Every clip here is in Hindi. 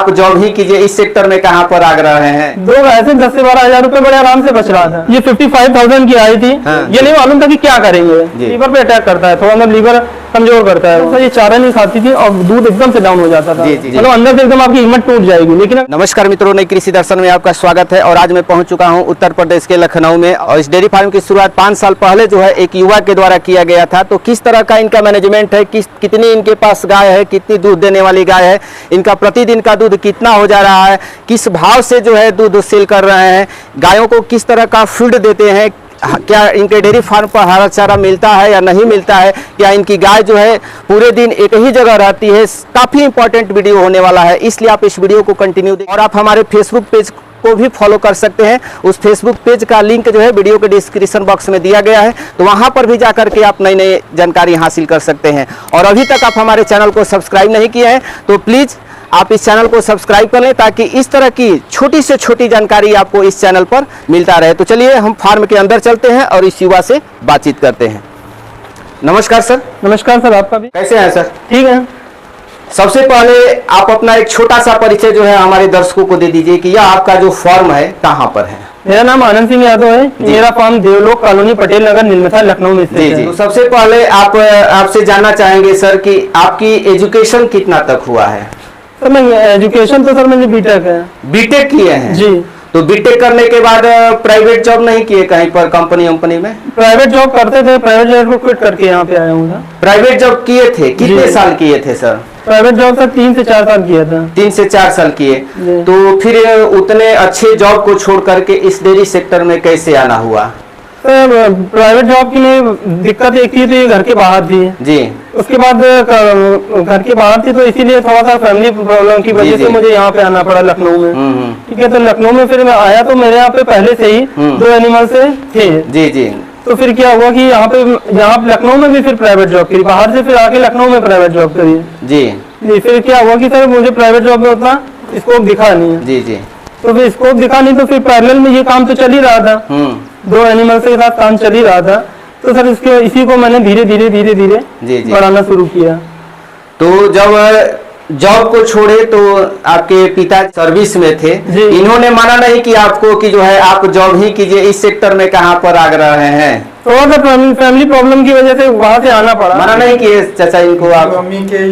आप जॉब ही कीजिए, इस सेक्टर में कहाँ पर आग रहे हैं? 2 गाय से 10 से 12 हजार रुपए बड़े आराम से बच रहा था। ये 55,000 की आई थी। ये नहीं मालूम था कि क्या करेंगे, लीवर पे अटैक करता है, थोड़ा मतलब लीवर कमजोर करता है। तो ये चारा नहीं खाती थी और दूध एकदम से डाउन हो जाता था, मतलब अंदर से एकदम आपकी हिम्मत टूट जाएगी। लेकिन नमस्कार मित्रों, नई कृषि दर्शन में आपका स्वागत है। और आज मैं पहुंच चुका हूं उत्तर प्रदेश के लखनऊ में। और इस डेयरी फार्म की शुरुआत 5 साल पहले जो है एक युवा के द्वारा किया गया था। तो किस तरह का इनका मैनेजमेंट है, कितनी इनके पास गाय है, कितनी दूध देने वाली गाय है, इनका प्रतिदिन का दूध कितना हो जा रहा है, किस भाव से जो है दूध सेल कर रहे हैं, गायों को किस तरह का फीड देते हैं, क्या इनके डेयरी फार्म पर हरा चारा मिलता है या नहीं मिलता है, क्या इनकी गाय जो है पूरे दिन एक ही जगह रहती है, काफ़ी इंपॉर्टेंट वीडियो होने वाला है। इसलिए आप इस वीडियो को कंटिन्यू दें। और आप हमारे फेसबुक पेज को भी फॉलो कर सकते हैं। उस फेसबुक पेज का लिंक जो है वीडियो के डिस्क्रिप्शन बॉक्स में दिया गया है, तो वहां पर भी जाकर के आप नई नई जानकारी हासिल कर सकते हैं। और अभी तक आप हमारे चैनल को सब्सक्राइब नहीं किए हैं तो प्लीज़ आप इस चैनल को सब्सक्राइब कर लें, ताकि इस तरह की छोटी से छोटी जानकारी आपको इस चैनल पर मिलता रहे। तो चलिए हम फार्म के अंदर चलते हैं और इस युवा से बातचीत करते हैं। नमस्कार सर। नमस्कार सर, आपका भी। कैसे हैं सर? ठीक है। सबसे पहले आप अपना एक छोटा सा परिचय जो है हमारे दर्शकों को दे दीजिए कि यह आपका जो फार्म है कहाँ पर है। मेरा नाम आनंद सिंह यादव है। मेरा फार्म देवलोक कॉलोनी पटेल नगर नीलमथा लखनऊ में स्थित है। तो सबसे पहले आपसे जानना चाहेंगे सर कि आपकी एजुकेशन कितना तक हुआ है? सर मैं एजुकेशन तो सर मैंने बीटेक है। बीटेक किए हैं जी। तो बीटेक करने के बाद प्राइवेट जॉब नहीं किए कहीं पर कंपनी में? प्राइवेट जॉब करते थे, प्राइवेट जॉब को क्विट करके यहाँ पे आया हूँ। प्राइवेट जॉब किए थे, कितने साल किए थे सर? प्राइवेट जॉब सर 3 से 4 साल किया था। 3 से 4 साल किए। तो फिर उतने अच्छे जॉब को छोड़ करके इस डेयरी सेक्टर में कैसे आना हुआ? सर प्राइवेट जॉब की में दिक्कत एक थी, तो ये घर के बाहर थी जी। उसके बाद घर के बाहर थी, तो इसीलिए थोड़ा सा फैमिली प्रॉब्लम की वजह से मुझे यहाँ पे आना पड़ा लखनऊ में। ठीक है, तो लखनऊ में फिर मैं आया तो मेरे यहाँ पे पहले से ही 2 एनिमल से थे। जी जी। तो फिर क्या हुआ कि यहाँ लखनऊ में भी फिर प्राइवेट जॉब करी, बाहर से फिर आके लखनऊ में प्राइवेट जॉब करी। जी। फिर क्या हुआ कि सर मुझे प्राइवेट जॉब में उतना स्कोप दिखा नहीं है। जी जी। तो फिर स्कोप दिखा नहीं, तो फिर पैरेलल में ये काम तो चल ही रहा था, 2 एनिमल के साथ काम चल ही रहा था। तो सर इसी को मैंने धीरे धीरे बढ़ाना शुरू किया। तो जब जॉब को छोड़े तो आपके पिता सर्विस में थे, इन्होंने माना नहीं कि आपको कि जो है आप जॉब ही कीजिए, इस सेक्टर में कहाँ पर आग रहे हैं? थोड़ा सा फैमिली प्रॉब्लम की वजह से वहाँ से आना पड़ा। माना नहीं कि चाचा इनको आप मम्मी के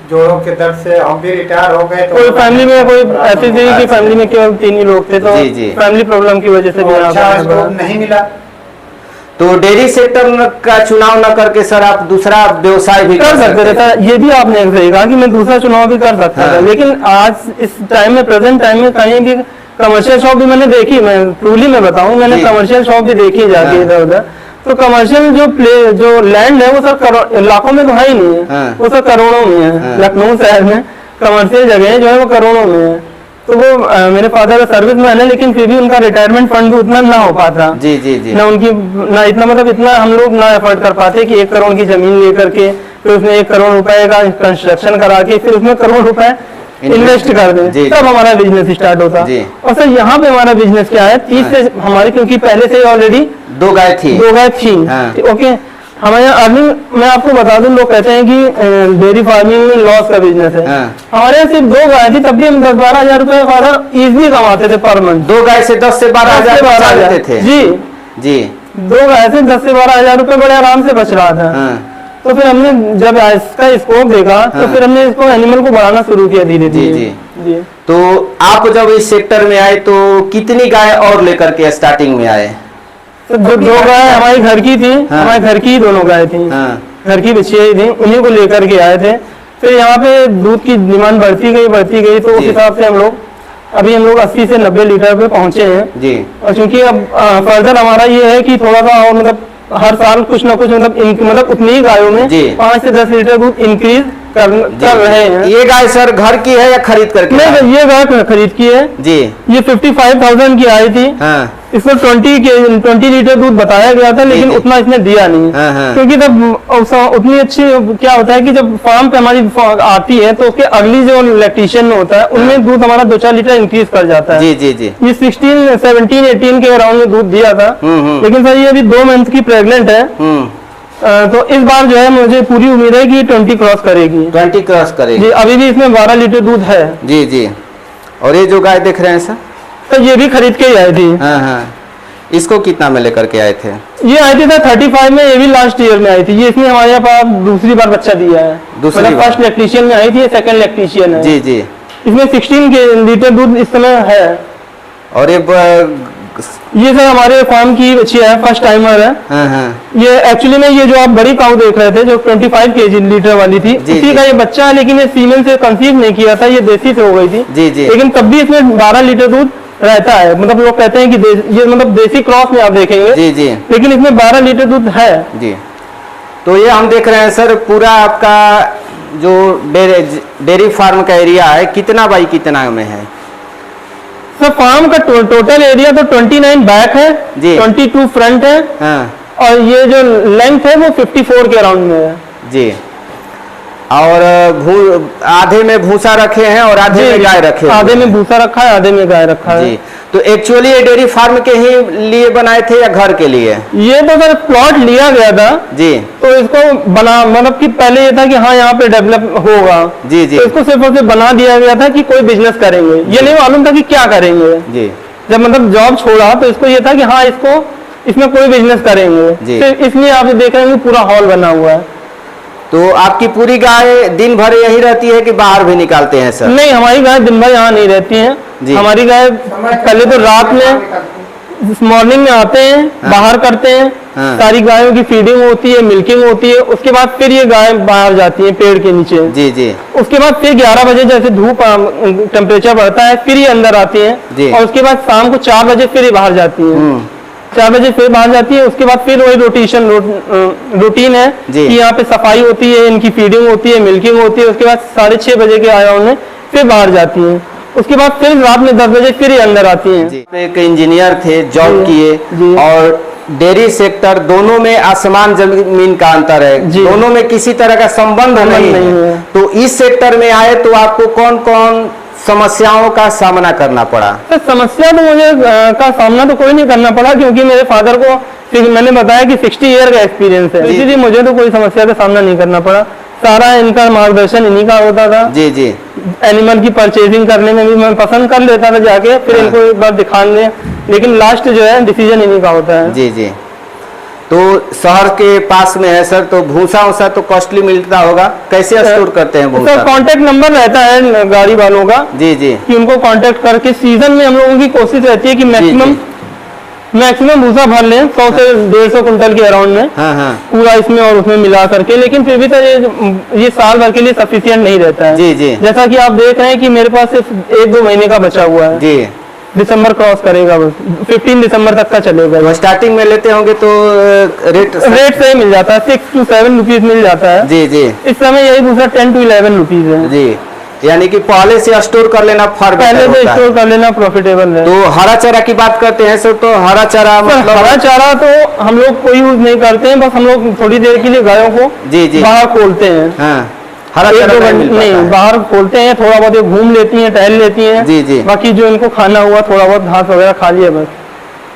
जोड़ों के दर्द से हम भी रिटायर हो गए। तो कोई फैमिली में कोई ऐसी थी कि फैमिली में केवल 3 ही लोग थे, तो फैमिली प्रॉब्लम की वजह से नहीं मिला। तो डेयरी सेक्टर का चुनाव न करके सर आप दूसरा व्यवसाय भी कर सकते थे। ये भी आपने सही कहा कि मैं दूसरा चुनाव भी कर सकता था, लेकिन आज इस टाइम में प्रेजेंट टाइम में कहीं भी कमर्शियल शॉप भी मैंने देखी, मैं ट्रूली मैं बताऊं, मैंने कमर्शियल शॉप भी देखी जाके इधर उधर। तो कमर्शियल जो लैंड है वो सर लाखों में तो है ही नहीं है, वो सर करोड़ों में है। लखनऊ शहर में कमर्शियल जगह जो है वो करोड़ों में है। तो वो मेरे फादर सर्विस मैन है, लेकिन फिर भी उनका रिटायरमेंट फंड भी उतना ना हो पाता। जी जी जी। ना उनकी ना इतना मतलब इतना हम लोग ना एफर्ट कर पाते कि 1 करोड़ की जमीन लेकर के फिर उसमें 1 करोड़ रुपए का कंस्ट्रक्शन करा के फिर उसमें करोड़ रुपए इन्वेस्ट कर दें, तब हमारा बिजनेस स्टार्ट होता। और सर यहाँ पे हमारा बिजनेस क्या है, 30 से हमारी, क्योंकि पहले से ऑलरेडी 2 गाय थी। ओके। हमारे यहाँ अर्निंग मैं आपको बता दूं, लोग कहते हैं कि डेयरी फार्मिंग में लॉस का बिजनेस है। हमारे यहाँ सिर्फ 2 गाय थी, तब भी हम 10-12 हजार रुपए फादर इजीली कमाते थे पर मंथ। 2 गाय से 10 से 12 हजार थे। जी जी। 2 गाय से 10 से 12 हजार रुपए बड़े आराम से बच रहा था। तो फिर हमने जब इसका स्कोप देखा तो फिर हमने इसको एनिमल को बढ़ाना शुरू किया धीरे धीरे। जी। तो आप जब इस सेक्टर में आए तो कितनी गाय और लेकर के स्टार्टिंग में आए? तो जो 2 गाय हमारी घर की थी, हमारे घर की 2 गाय थी, घर की बच्चियां ही थी, उन्हीं को लेकर के आए थे। फिर यहाँ पे दूध की डिमांड बढ़ती गई, तो उस हिसाब से हम लोग 80 से 90 लीटर पे पहुंचे हैं। जी। और क्योंकि अब फर्दर हमारा ये है कि थोड़ा सा और मतलब हर साल कुछ ना कुछ मतलब उतनी ही गायों में 5 से 10 लीटर दूध इंक्रीज कर रहे हैं। ये गाय सर घर की है या खरीद करके? नहीं, ये गाय खरीद की है जी। ये 55,000 की आई थी। इसको 20 लीटर दूध बताया गया था, लेकिन उतना इसने दिया नहीं। क्योंकि जब उतनी अच्छी क्या होता है कि जब फार्म पे हमारी आती है तो उसके अगली जो लैक्टेशन में होता है उनमें दूध हमारा 2-4 लीटर इंक्रीज कर जाता है। जी जी जी। ये 16, 17, 18 के अराउंड में दूध दिया था, लेकिन सर ये अभी 2 मंथ की प्रेग्नेंट है। तो इस बार जो है मुझे पूरी उम्मीद है कि 20 क्रॉस करेगी। 20 क्रॉस करेगी। जी। अभी भी इसमें 12 लीटर दूध है। जी जी। और ये जो गाय देख रहे हैं सर? तो ये भी खरीद के ही आई थी। हाँ हाँ, इसको कितना में लेकर के आए थे? ये आई थी 35 में, ये भी लास्ट ईयर में आई थी। ये इसने हमारे यहाँ पर दूसरी बार बच्चा दिया है। दूसरी बार? फर्स्ट लैक्टेशन में आई थी, सेकंड लैक्टेशन है। जी जी। इसमें 16 लीटर दूध इस समय है। और ये सर हमारे फार्म की बच्ची है, फर्स्ट टाइमर है। हाँ हाँ। ये एक्चुअली में ये जो आप बड़ी काऊ देख रहे थे जो 25 केजी लीटर वाली थी, जी, इसी जी। का ये बच्चा है, लेकिन ये फीमेल से कंसीव नहीं किया था, ये देसी से हो गई थी। जी, जी। लेकिन तब भी इसमें 12 लीटर दूध रहता है। मतलब लोग कहते हैं कि ये मतलब देसी क्रॉस में आप देखेंगे, जी जी लेकिन इसमें 12 लीटर दूध है। जी। तो ये हम देख रहे हैं सर, पूरा आपका जो डेयरी फार्म का एरिया है कितना बाई कितना में है? सर फार्म का टोटल एरिया तो 29 बैक है जी। 22 फ्रंट है, हाँ और ये जो लेंथ है वो 54 के अराउंड में है। जी। और आधे में भूसा रखे हैं और आधे में गाय रखे हुए आधे हैं। में भूसा रखा है, आधे में गाय रखा है। जी। तो एक्चुअली ये डेयरी फार्म के ही लिए बनाए थे या घर के लिए? ये तो सर प्लॉट लिया गया था, जी तो इसको बना मतलब कि पहले ये था कि हाँ यहाँ पे डेवलप होगा। जी जी तो इसको सिर्फ और सिर्फ बना दिया गया था कि कोई बिजनेस करेंगे, ये नहीं मालूम था कि क्या करेंगे। जी जब मतलब जॉब छोड़ा तो इसको ये था कि हाँ इसमें कोई बिजनेस जी। करेंगे, तो इसलिए आप देख रहे हैं कि पूरा हॉल बना हुआ है। तो आपकी पूरी गाय दिन भर यही रहती है कि बाहर भी निकालते हैं सर? नहीं, हमारी गाय दिन भर यहाँ नहीं रहती जी। हैं। हमारी गाय पहले तो रात में मॉर्निंग में आते हैं, हाँ। बाहर करते हैं, हाँ। सारी गायों की फीडिंग होती है, मिल्किंग होती है, उसके बाद फिर ये गाय बाहर जाती है पेड़ के नीचे। जी जी उसके बाद फिर 11 बजे जैसे धूप टेम्परेचर बढ़ता है फिर ये अंदर आती जी। हैं, और उसके बाद शाम को 4 बजे फिर ये बाहर जाती हैं। 4 बजे फिर बाहर जाती है, उसके बाद फिर वही रूटीन है जी। कि यहाँ पे सफाई होती है, इनकी फीडिंग होती है, मिल्किंग होती है, उसके बाद 6:30 बजे के अराउंड में फिर बाहर जाती हैं। उसके बाद फिर रात में 10 बजे फिर ये अंदर आती हैं। जी। एक इंजीनियर थे, जॉब जी, किए, जी। और डेयरी सेक्टर, दोनों में आसमान जमीन का अंतर है, जी। दोनों में किसी तरह का संबंध नहीं नहीं है। है। तो इस सेक्टर में आए तो आपको कौन कौन समस्याओं का सामना करना पड़ा? तो समस्या तो मुझे का सामना तो कोई नहीं करना पड़ा, क्योंकि मेरे फादर को मैंने बताया कि 60 ईयर का एक्सपीरियंस है, जी। इसीलिए मुझे तो कोई समस्या का सामना नहीं करना पड़ा। सारा इनका मार्गदर्शन इन्हीं का होता था। जी जी एनिमल की परचेजिंग करने में भी मैं पसंद कर लेता था जाके, फिर हाँ। इनको एक बार दिखाने, लेकिन लास्ट जो है डिसीजन इन्हीं का होता है। जी जी। तो शहर के पास में है सर, तो भूसा वूसा तो कॉस्टली मिलता होगा, कैसे स्टोर करते हैं सर भूसा? कांटेक्ट नंबर रहता है गाड़ी वालों का, जी जी कि उनको कांटेक्ट करके सीजन में हम लोगों की कोशिश रहती है कि मैक्सिमम भूसा भर लें 100 से 150 कुंटल के अराउंड में, हाँ हाँ पूरा इसमें और उसमें मिला करके। लेकिन फिर भी तो ये साल भर के लिए सफिशिएंट नहीं रहता है। जी जी जैसा कि आप देख रहे हैं कि मेरे पास सिर्फ 1-2 महीने का बचा हुआ है। जी। दिसंबर क्रॉस करेगा, बस 15 दिसंबर तक का चलेगा। तो स्टार्टिंग में लेते होंगे तो रेट रेट सही मिल जाता है, 6 to 7 रुपीज मिल जाता है। जी जी इस समय यही भूसा 10 to 11 रुपीज है। जी। यानी कि पहले से स्टोर कर लेना फॉर पहले बेटर से होता है। स्टोर कर लेना प्रॉफिटेबल है। तो हरा चारा की बात करते हैं सर, तो हरा चारा सर, मतलब हरा चारा तो हम लोग कोई यूज नहीं करते हैं, बस हम लोग थोड़ी देर के लिए गायों को जी जी बाहर खोलते हैं। हाँ, हरा 1-2 चारा नहीं मिल घंटे पाता नहीं, है। बाहर खोलते हैं, थोड़ा बहुत ये घूम लेती हैं, टहल लेती हैं। जी, जी। बाकी जो इनको खाना हुआ थोड़ा बहुत घास वगैरह खा लिया बस।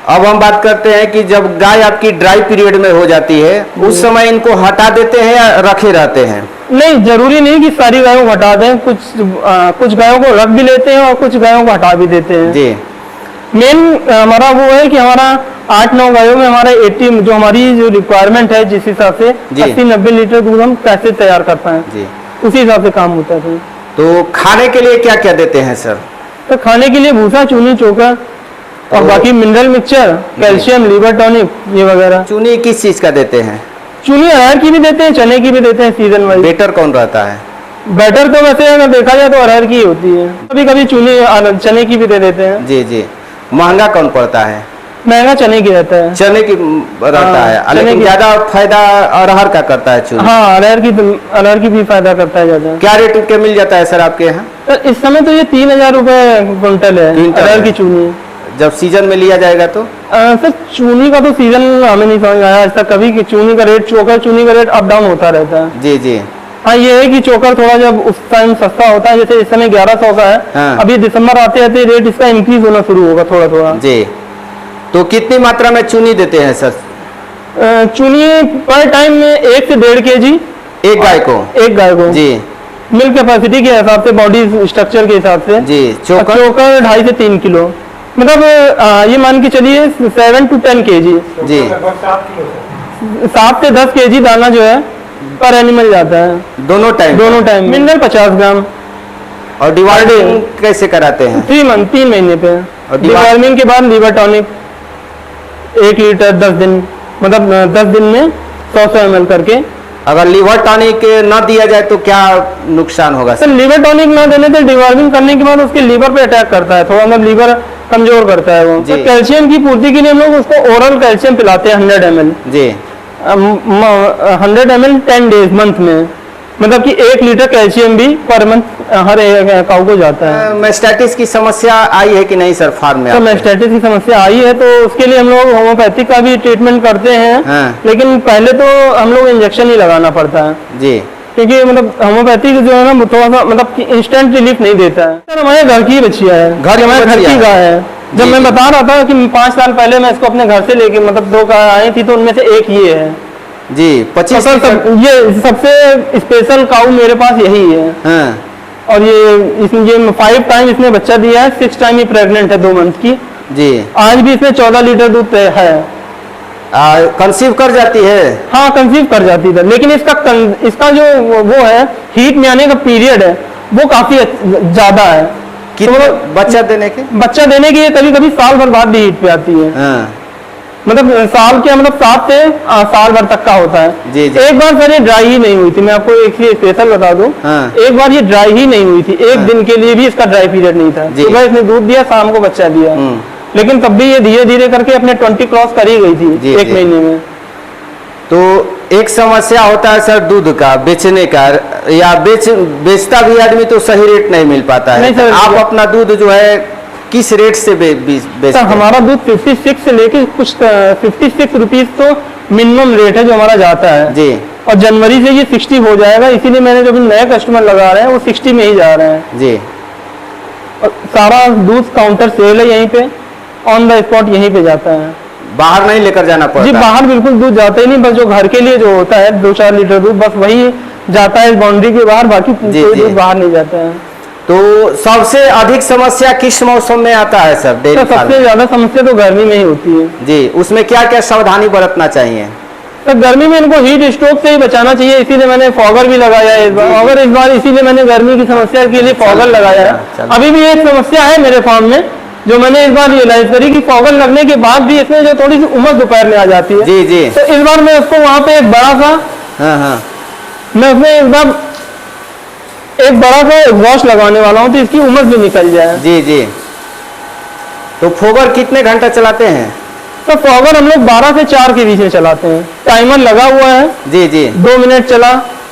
अब हम बात करते हैं कि जब गाय आपकी ड्राई पीरियड में हो जाती है, उस समय इनको हटा देते हैं या रखे रहते हैं? नहीं, जरूरी नहीं कि सारी गायों को हटा दें, कुछ गायों को रख भी लेते हैं और कुछ गायों को हटा भी देते हैं। जी मेन हमारा वो है कि हमारा 8-9 गायों में हमारा 80 जो हमारी जो रिक्वायरमेंट है, जिस हिसाब से जी। 80-90 लीटर दूध हम कैसे तैयार कर पाए, जी। उसी हिसाब से काम होता है। तो खाने के लिए क्या क्या देते हैं सर? तो खाने के लिए भूसा, चूनी, चोकर और तो- बाकी mineral mixture, calcium, liver tonic ये वगैरह। चूनी किस चीज का देते हैं? चूनी अरहर की भी देते हैं, चने की भी देते हैं सीजन वाइज। बेटर कौन रहता है? बेटर तो वैसे अगर देखा जाए तो अरहर की होती है, कभी कभी चूनी चने की भी दे देते हैं। जी जी। महंगा कौन पड़ता है? महंगा चने की रहता है। चने की रहता हाँ, है, चने लेकिन की। ज्यादा फायदा अरहर का करता है चूनी। हाँ, अरहर की भी फायदा करता है ज्यादा। क्या रेट के मिल जाता है सर आपके यहाँ? तो इस समय तो ये 3000 रुपए क्विंटल है क्विंटल अरहर है। की चूनी। जब सीजन में लिया जाएगा तो? सर चूनी का तो सीजन हमें नहीं समझ आया आज तक कभी कि चूनी का रेट, चोकर चूनी का रेट अप डाउन होता रहता है। जी जी हाँ, ये है कि चोकर थोड़ा जब उस टाइम सस्ता होता है, जैसे इस समय 1100 का है। हाँ। अभी दिसंबर आते आते रेट इसका इंक्रीज होना शुरू होगा थोड़ा थोड़ा। जी। तो कितनी मात्रा में चूनी देते हैं सर? चूनी पर टाइम में 1 से 1.5 kg एक गाय को? एक गाय को। जी। मिल्क कैपेसिटी के हिसाब से, बॉडी स्ट्रक्चर के हिसाब से जी। चोकर चोकर 2.5 से 3 किलो, मतलब ये मान के चलिए 7 to 10 kg, जी। लगभग 7 किलो से 7 से 10 kg दाना जो है पर एनिमल जाता है दोनों टाइम मिनरल 50 ग्राम। और डिवाइडिंग कैसे कराते हैं? 3 महीने पे। और डिवार्मिंग के बाद लीवर टॉनिक 1 लीटर 10 दिन, मतलब 10 दिन में 100 ml करके। अगर लीवर टॉनिक न दिया जाए तो क्या नुकसान होगा सर सर? लीवर टॉनिक ना देने से डिवार्मिंग करने के बाद उसके लीवर पे अटैक करता है, थोड़ा मतलब लीवर कमजोर करता है वो। जी। तो कैल्शियम की पूर्ति के लिए हम लोग उसको ओरल कैल्शियम पिलाते हैं 100 ml, जी 100 ml 10 डेज मंथ में, मतलब कि 1 लीटर कैल्शियम भी पर मंथ हर काऊ को जाता है। मेस्टाइटिस की समस्या आई है कि नहीं सर फार्म में तो आपके? मेस्टाइटिस की समस्या आई है तो उसके लिए हम लोग होम्योपैथिक का भी ट्रीटमेंट करते हैं। हाँ। लेकिन पहले तो हम लोग इंजेक्शन ही लगाना पड़ता है, जी क्योंकि मतलब होम्योपैथिक जो है ना वो थोड़ा सा मतलब इंस्टेंट रिलीफ नहीं देता है। सर हमारे घर की बच्चियां है, घर की हमारे घर बच्चियां की है। गाय है। जब जी, मैं जी। बता रहा था कि 5 साल पहले मैं इसको अपने घर से लेके, मतलब 2 गाय आई थी तो उनमें से एक ये है। जी तो 25 सर ये सबसे स्पेशल काऊ मेरे पास यही है। हाँ और ये 5 टाइम इसने बच्चा दिया है, 6 टाइम ये प्रेग्नेंट है 2 मंथ की। जी। आज भी इसमें 14 लीटर दूध है। कंसीव कर जाती है? हाँ कंसीव कर जाती है, लेकिन इसका जो वो है हीट में आने का पीरियड है वो काफी ज्यादा है। कितने बच्चा देने के? बच्चा देने के कभी कभी साल भर बाद भी हीट पे आती है, हाँ मतलब साल के मतलब 7 से साल भर तक का होता है। जी, जी। एक बार सर ये ड्राई ही नहीं हुई थी, मैं आपको एक चीज स्पेशल बता दूं। हाँ। एक बार ये ड्राई ही नहीं हुई थी, एक हाँ। दिन के लिए भी इसका ड्राई पीरियड नहीं था। जी। सुबह इसने दूध दिया, शाम को बच्चा दिया, लेकिन तब भी ये धीरे धीरे करके अपने 20 क्रॉस कर ही गई थी जी, 1 जी। महीने में। तो एक समस्या होता है सर दूध का बेचने का, या बेचता भी आदमी तो सही रेट नहीं मिल पाता है। नहीं सर, आप अपना दूध जो है किस रेट से बेचते सर हैं? हमारा दूध 56 से लेके कुछ 56 रुपीज तो मिनिमम रेट है जो हमारा जाता है जी। और जनवरी से ये 60 हो जाएगा, इसीलिए मैंने जो भी नए कस्टमर लगा रहे हैं वो 60 में ही जा रहे हैं। जी। और सारा दूध काउंटर सेल है यहीं पे, ऑन द स्पॉट यहीं पे जाता है। बाहर नहीं लेकर जाना जी पड़ता? बाहर बिल्कुल दूध जाता ही नहीं, बस जो घर के लिए जो होता है 2-4 लीटर दूध बस वही जाता है बाउंड्री के बाहर, बाकी जी, कोई जी। दूध बाहर नहीं जाता है। तो सबसे अधिक समस्या किस मौसम में आता है सर डेयरी तो फार्म सबसे में? ज्यादा समस्या तो गर्मी में ही होती है। जी उसमें क्या क्या सावधानी बरतना चाहिए? तो गर्मी में इनको हीट स्ट्रोक से ही बचाना चाहिए, इसीलिए मैंने फॉगर भी लगाया है इस बार। अगर इस बार इसीलिए मैंने गर्मी की समस्या के लिए फॉगर लगाया है। चलो। अभी भी एक समस्या है मेरे फार्म में जो मैंने इस बार रियलाइज करी कि फॉगर लगने के बाद भी इसमें जो थोड़ी सी उमस दोपहर में आ जाती है। जी, जी। तो इस बार मैं उसको वहां पे एक बड़ा सा हाँ मैं उसमें एक बड़ा सा एग्जॉस्ट लगाने वाला हूँ तो इसकी उमस भी निकल जाए। जी जी। तो फोगर कितने घंटा चलाते हैं? तो फॉगर हम लोग 12 से 4 के बीच में चलाते हैं। टाइमर लगा हुआ है, जी जी। 2 मिनट चला,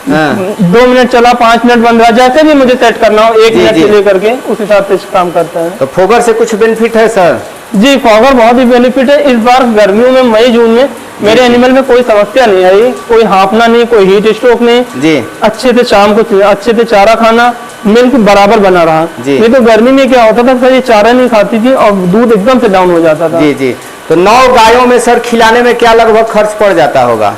हाँ। 2 मिनट चला, 5 मिनट बंद रहा, जैसे भी मुझे सेट करना हो 1 जी, मिनट जी। से लेकर के उस हिसाब से काम करता है। तो फोगर से कुछ बेनिफिट है सर? जी फॉगर बहुत ही बेनिफिट है। इस बार गर्मियों में मई जून में मेरे एनिमल में कोई समस्या नहीं आई, कोई हाँफना नहीं, कोई हीट स्ट्रोक नहीं। जी। अच्छे से शाम को अच्छे से चारा खाना, मिल्क बराबर बना रहा। जी। नहीं तो गर्मी में क्या होता था सर, ये चारा नहीं खाती थी और दूध एकदम से डाउन हो जाता था। जी जी। तो 9 गायों में सर खिलाने में क्या लगभग खर्च पड़ जाता होगा?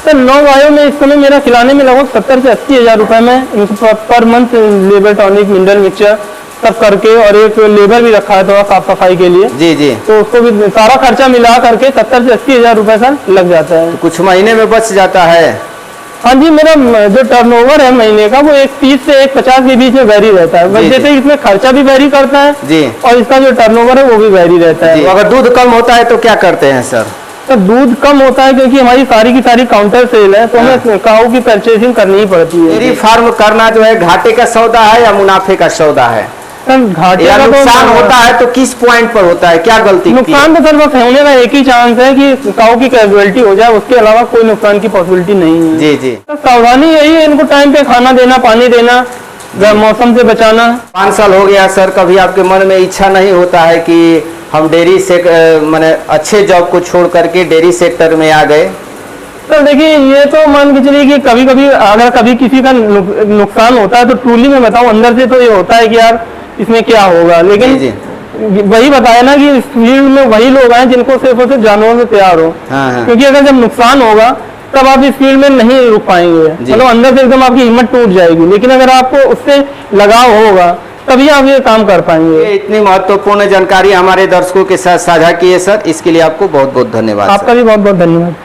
सर 9 गायों में इस समय मेरा खिलाने में लगभग 70 से 80 हजार रुपए में per month labour tonic mineral mixture सब करके, और एक लेबर भी रखा है थोड़ा साफ सफाई के लिए। जी जी। तो उसको भी सारा खर्चा मिला करके 70 से 80 हजार रुपए सर लग जाता है। तो कुछ महीने में बच जाता है? हाँ जी, मेरा जो टर्नओवर है महीने का वो 130 से 150 के बीच में वेरी रहता है। जी, जैसे जी। इसमें खर्चा भी वेरी करता है जी और इसका जो टर्नओवर है वो भी वेरी रहता जी। है। अगर दूध कम होता है तो क्या करते हैं सर? तो दूध कम होता है क्योंकि हमारी सारी की सारी काउंटर सेल है तो हमें काऊ की परचेसिंग करनी ही पड़ती है। डेयरी फार्म करना जो है घाटे का सौदा है या मुनाफे का सौदा है? सर घाटे या का तो नुकसान होता है तो किस पॉइंट पर होता है, क्या गलती की है? नुकसान तो सर बस होने का एक ही चांस है कि काऊ की कैजुअलिटी हो जाए, उसके अलावा कोई नुकसान की पॉसिबिलिटी नहीं है। जी जी। तो सावधानी यही है, इनको टाइम पे खाना देना, पानी देना, मौसम से बचाना। 5 साल हो गया सर, कभी आपके मन में इच्छा नहीं होता है कि हम डेयरी से मैंने अच्छे जॉब को छोड़ करके डेयरी सेक्टर में आ गए? तो देखिए ये तो मान के चलिए कि कभी कभी अगर कभी किसी का नुकसान होता है तो ट्रूली मैं बताऊं अंदर से तो ये होता है कि यार इसमें क्या होगा, लेकिन जी, वही बताया ना कि इस फील्ड में वही लोग हैं जिनको सिर्फ और सिर्फ जानवरों से प्यार हो। हाँ हाँ। क्योंकि अगर जब नुकसान होगा तब आप इस फील्ड में नहीं रुक पाएंगे, जी। मतलब अंदर से एकदम आपकी हिम्मत टूट जाएगी। लेकिन अगर आपको उससे लगाव होगा तभी आप ये काम कर पाएंगे। ये इतनी महत्वपूर्ण जानकारी हमारे दर्शकों के साथ साझा की है सर, इसके लिए आपको बहुत बहुत धन्यवाद। आपका भी बहुत बहुत धन्यवाद।